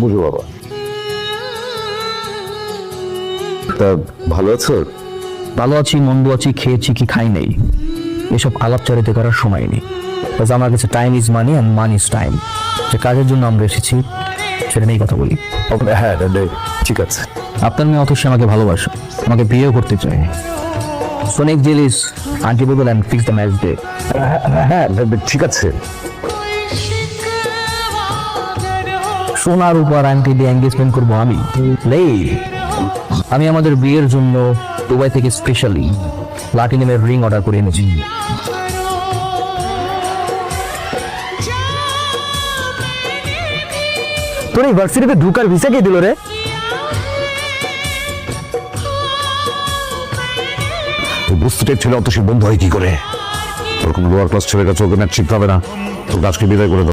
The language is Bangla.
বুঝো বাবা। তা ভালো আছো? ভালো আছি, মন্দ আছি, খেয়েছি কি খাই নাই, এসব আলাপচারিতা করার সময় নেই। আমার কাছে time is money and money is time. যে কাজের জন্য আমরা এসেছি সেটা নিয়েই কথা বলি। হ্যাঁ ঠিক আছে। আপনার মেয়ে অথচ আমাকে ভালোবাসে, আমাকে বিয়েও করতে চায়। সোনিক জেলিস আন্টি বদল and fix the match day. হ্যাঁ ঠিক আছে। সোনার উপর আন্টি দিয়ে এঙ্গেজমেন্ট করবো আমি। আমি আমাদের বিয়ের জন্য দুবাই থেকে স্পেশালি প্লাটিনামের রিং অর্ডার করে এনেছি। তোর ইউনিভার্সিটিতে ঢুকার ভিসা কে দিল রে? বুঝতে ছিল অত সে বন্ধু হয় কি করে? তোর কোনো লোয়ার ক্লাস ছেলের কাছে ওকে ম্যাচ শিখতে হবে না, তোর কাজকে বিদায় করে দাও।